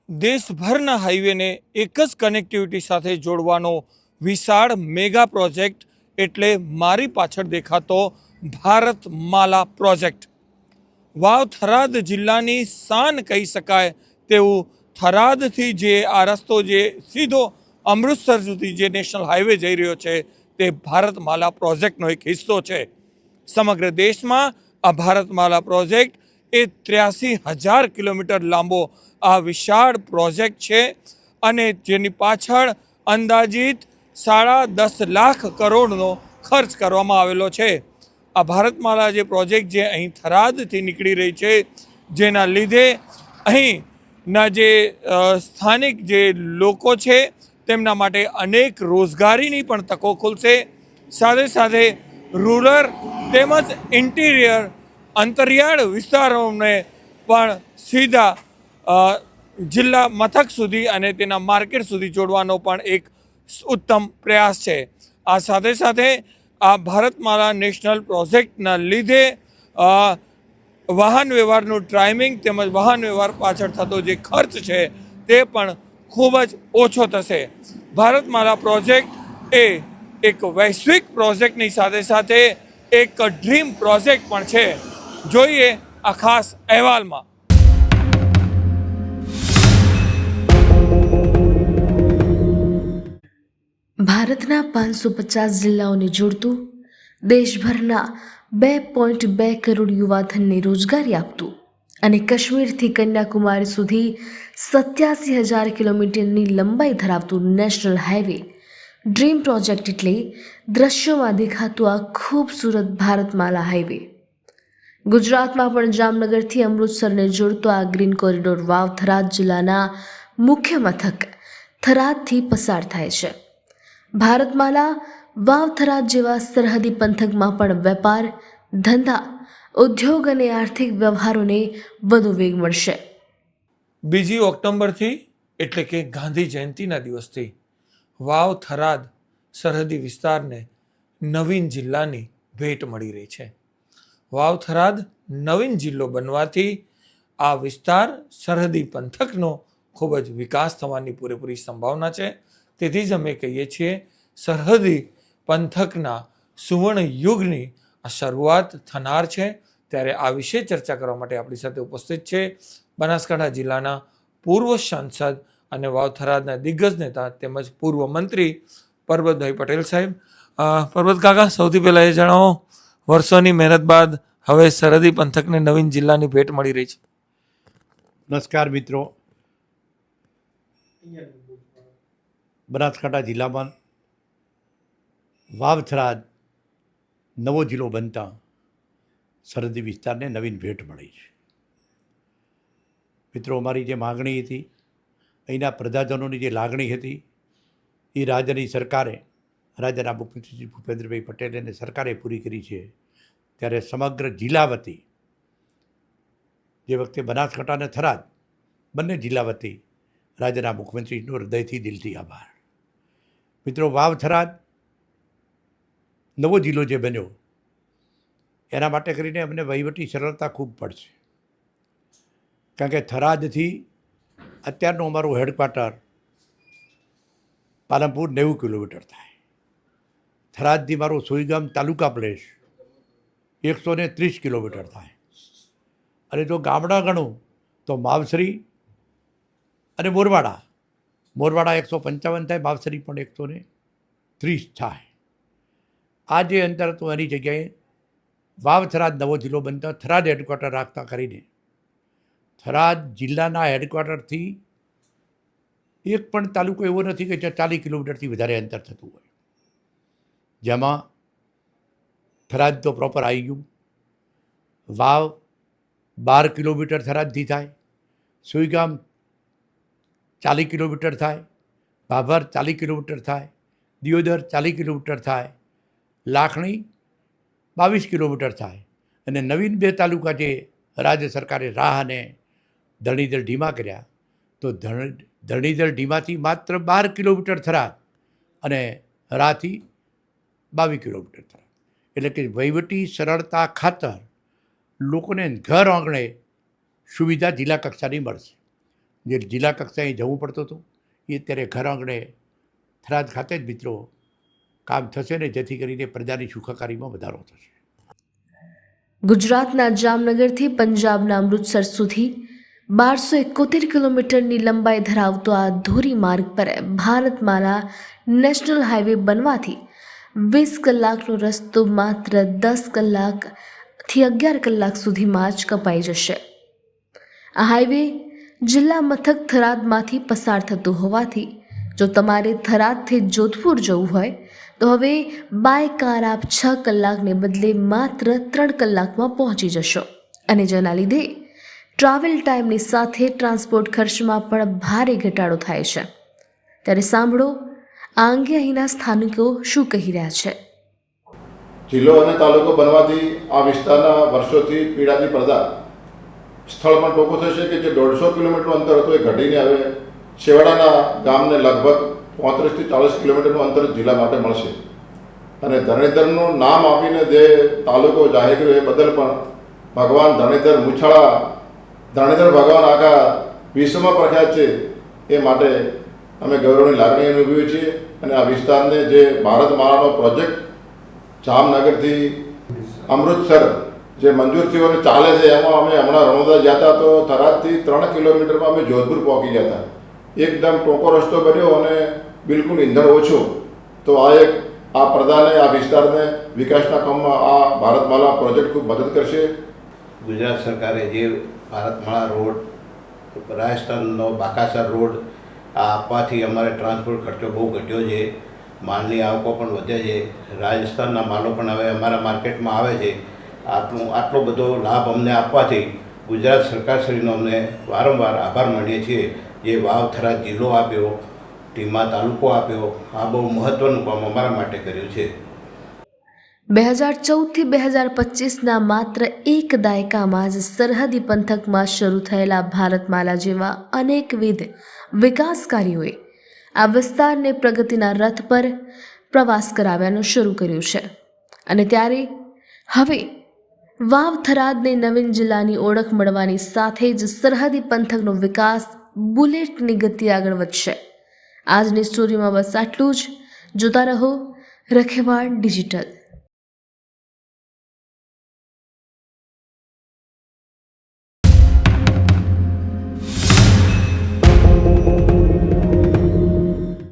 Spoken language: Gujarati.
દેશભરના હાઈવેને એક જ કનેક્ટિવિટી સાથે જોડવાનો વિશાળ મેગા પ્રોજેક્ટ એટલે મારી પાછળ દેખાતો ભારતમાલા પ્રોજેક્ટ. વાવ થરાદ જિલ્લાની શાન કહી શકાય તેવું થરાદથી જે આ રસ્તો જે સીધો અમૃતસર સુધી જે નેશનલ હાઈવે જઈ રહ્યો છે તે ભારતમાલા પ્રોજેક્ટનો એક હિસ્સો છે. સમગ્ર દેશમાં આ ભારતમાલા પ્રોજેક્ટ એ 83,000 કિલોમીટર લાંબો આ વિશાળ પ્રોજેક્ટ છે અને જેની પાછળ અંદાજિત 10.5 લાખ કરોડનો ખર્ચ કરવામાં આવેલો છે. આ ભારતમાલા જે પ્રોજેક્ટ જે અહીં થરાદથી નીકળી રહી છે, જેના લીધે અહીંના જે સ્થાનિક જે લોકો છે તેમના માટે અનેક રોજગારીની પણ તકો ખુલશે. સાથે સાથે રૂરલ તેમજ ઇન્ટિરિયર અંતરિયાળ વિસ્તારોને પણ સીધા જિલ્લા મથક સુધી અને તેના માર્કેટ સુધી જોડવાનો પણ એક ઉત્તમ પ્રયાસ છે. આ સાથે સાથે આ ભારતમાલા નેશનલ પ્રોજેક્ટના લીધે વાહન વ્યવહારનું ટાઈમિંગ તેમજ વાહન વ્યવહાર પાછળ થતો જે ખર્ચ છે તે પણ ખૂબ જ ઓછો થશે. ભારતમાલા પ્રોજેક્ટ એ એક વૈશ્વિક પ્રોજેક્ટની સાથે સાથે એક ડ્રીમ પ્રોજેક્ટ પણ છે. જોઈએ આ ખાસ અહેવાલમાં. ભારતના 550 જિલ્લાઓને જોડતું, દેશભરના 2.2 કરોડ યુવાધનને રોજગારી આપતું અને કાશ્મીરથી કન્યાકુમારી સુધી 87,000 કિલોમીટરની લંબાઈ ધરાવતું નેશનલ હાઈવે ડ્રીમ પ્રોજેક્ટ એટલે દ્રશ્યોમાં દેખાતું આ ખૂબસૂરત ભારતમાલા હાઈવે. ગુજરાતમાં પણ જામનગરથી અમૃતસરને જોડતો આ ગ્રીન કોરિડોર વાવ થરાદ જિલ્લાના મુખ્ય મથક થરાદથી પસાર થાય છે. ભારતમાલા વાવ થરાદ જેવા સરહદી પંથકમાં પણ વેપાર, ધંધા, ઉદ્યોગ અને આર્થિક વ્યવહારોને વધુ વેગ મળશે. 2 ઓક્ટોબરથી એટલે કે ગાંધી જયંતિના દિવસથી વાવ થરાદ સરહદી વિસ્તારને નવીન જિલ્લાની ભેટ મળી રહી છે. વાવ થરાદ નવીન જિલ્લો બનવાથી આ વિસ્તાર સરહદી પંથકનો ખૂબ જ વિકાસ થવાની પૂરેપૂરી સંભાવના છે. તેથી જ અમે કહીએ છીએ સરહદી પંથકના સુવર્ણ યુગની આ શરૂઆત થનાર છે. ત્યારે આ વિશે ચર્ચા કરવા માટે આપણી સાથે ઉપસ્થિત છે બનાસકાંઠા જિલ્લાના પૂર્વ સાંસદ અને વાવ થરાદના દિગ્ગજ નેતા તેમજ પૂર્વ મંત્રી પરબતભાઈ પટેલ સાહેબ. પરબત કાકા, સૌથી પહેલાં એ જણાવો, વર્ષોની મહેનત બાદ હવે સરહદી પંથકને નવીન જિલ્લાની ભેટ મળી રહી છે. નમસ્કાર મિત્રો. બનાસકાંઠા જિલ્લામાં વાવ થરાદ નવો જિલ્લો બનતા સરહદી વિસ્તારને નવીન ભેટ મળી છે. મિત્રો, અમારી જે માગણી હતી, અહીંના પ્રજાજનોની જે લાગણી હતી, એ રાજ્યની સરકારે, રાજ્યના મુખ્યમંત્રી શ્રી ભૂપેન્દ્રભાઈ પટેલ અને સરકારે પૂરી કરી છે. ત્યારે સમગ્ર જિલ્લા વતી, જે વખતે બનાસકાંઠા અને થરાદ બંને જિલ્લા વતી રાજ્યના મુખ્યમંત્રીનો હૃદયથી દિલથી આભાર. મિત્રો, વાવ થરાદ નવો જિલ્લો જે બન્યો એના માટે કરીને અમને વહીવટી સરળતા ખૂબ પડશે. કારણ કે થરાદથી અત્યારનું અમારું હેડક્વાર્ટર પાલનપુર 90 કિલોમીટર થાય. થરાદથી મારું સોઈગામ તાલુકા પ્લેસ 130 કિલોમીટર થાય. અને જો ગામડા ગણું તો માવસરી અને મોરવાડા 155 થાય, માવસરી પણ 130 થાય. આ જે અંતર હતું એની જગ્યાએ વાવ થરાદ નવો જિલ્લો બનતા થરાદ હેડક્વાર્ટર રાખતા કરીને થરાદ જિલ્લાના હેડક્વાર્ટરથી એક પણ તાલુકો એવો નથી કે જ્યાં 40 કિલોમીટરથી વધારે અંતર થતું હોય. જેમાં થરાદ તો પ્રોપર આવી ગયું. વાવ 12 કિલોમીટર થરાદથી થાય, સુઈગામ 40 કિલોમીટર થાય, ભાભર 40 કિલોમીટર થાય, દિયોદર 40 કિલોમીટર થાય, લાખણી 22 કિલોમીટર થાય. અને નવીન 2 તાલુકા જે રાજ્ય સરકારે રાહ અને ધરણીધર ઢીમા કર્યા, તો ધરણીધર ઢીમાથી માત્ર 12 કિલોમીટર થરાદ અને રાહથી 22 કિલોમીટર થરાદ. એટલે કે વહીવટી સરળતા ખાતર લોકોને ઘર આંગણે સુવિધા જિલ્લા કક્ષાની મળશે. જે જિલ્લા કક્ષાએ જવું પડતું હતું એ અત્યારે ઘર આંગણે થરાદ ખાતે જ મિત્રો કામ થશે ને, જેથી કરીને પ્રજાની સુખાકારીમાં વધારો થશે. ગુજરાતના જામનગરથી પંજાબના અમૃતસર સુધી 1271 કિલોમીટરની લંબાઈ ધરાવતો આ ધોરીમાર્ગ પર ભારતમાલા નેશનલ હાઈવે બનવાથી 20 કલાકનો રસ્તો માત્ર 10 કલાકથી 11 કલાક સુધીમાં જ કપાઈ જશે. આ હાઈવે જિલ્લા મથક થરાદમાંથી પસાર થતું હોવાથી જો તમારે થરાદથી જોધપુર જવું હોય તો હવે બાય કાર આપ 6 કલાકને બદલે માત્ર 3 કલાકમાં પહોંચી જશો અને જેના લીધે ટ્રાવેલ ટાઈમની સાથે ટ્રાન્સપોર્ટ ખર્ચમાં પણ ભારે ઘટાડો થાય છે. ત્યારે સાંભળો આ અંગે અહીંના સ્થાનિકો શું કહી રહ્યા છે. જિલ્લો અને તાલુકો બનવાથી આ વિસ્તારના વર્ષોથી પીડાતી પ્રજા સ્થળ પણ ટૂંકું થશે કે જે 150 કિલોમીટરનું અંતર હતું એ ઘટીને હવે છેવાડાના ગામને લગભગ 35 થી 40 કિલોમીટરનું અંતર જિલ્લા માટે મળશે. અને ધરણીધરનું નામ આપીને જે તાલુકો જાહેર કર્યો એ બદલ પણ ભગવાન ધરણીધર મુછાળા ધરણીધર ભગવાન આખા વિશ્વમાં પ્રખ્યાત છે એ માટે અમે ગૌરવની લાગણી અનુભવીએ છીએ. અને આ વિસ્તારને જે ભારતમાળાનો પ્રોજેક્ટ જામનગરથી અમૃતસર જે મંજૂર થયો અને ચાલે છે એમાં અમે હમણાં રણોદા ગયા હતા તો થરાદથી 3 કિલોમીટરમાં અમે જોધપુર પહોંચી ગયા હતા. એકદમ ટૂંકો રસ્તો બન્યો અને બિલકુલ ઈંધણ ઓછું. તો આ પ્રજાને આ વિસ્તારને વિકાસના કામમાં આ ભારતમાલા પ્રોજેક્ટ ખૂબ મદદ કરશે. ગુજરાત સરકારે જે ભારતમાળા રોડ, રાજસ્થાનનો બાકાસર રોડ આ આપવાથી અમારે ટ્રાન્સપોર્ટ ખર્ચો બહુ ઘટ્યો છે. માલની આવકો પણ વધે છે. રાજસ્થાનના માલો પણ હવે અમારા માર્કેટમાં આવે છે. આટલો બધો લાભ અમને આપવાથી ગુજરાત સરકારશ્રીનો અમને વારંવાર આભાર માનીએ છીએ. જે વાવ થરાદ જિલ્લો આપ્યો, ટીમા તાલુકો આપ્યો, આ બહુ મહત્ત્વનું કામ અમારા માટે કર્યું છે. 2014થી 2025ના માત્ર એક દાયકામાં જ સરહદી પંથકમાં શરૂ થયેલા ભારતમાલા જેવા અનેકવિધ વિકાસ કાર્યોએ આ વિસ્તારને પ્રગતિના રથ પર પ્રવાસ કરાવવાનું શરૂ કર્યું છે. અને ત્યારે હવે વાવ થરાદને નવીન જિલ્લાની ઓળખ મળવાની સાથે જ સરહદી પંથકનો વિકાસ બુલેટની ગતિ આગળ વધશે. આજની સ્ટોરીમાં બસ આટલું જ. જોતા રહો રખેવાળ ડિજિટલ.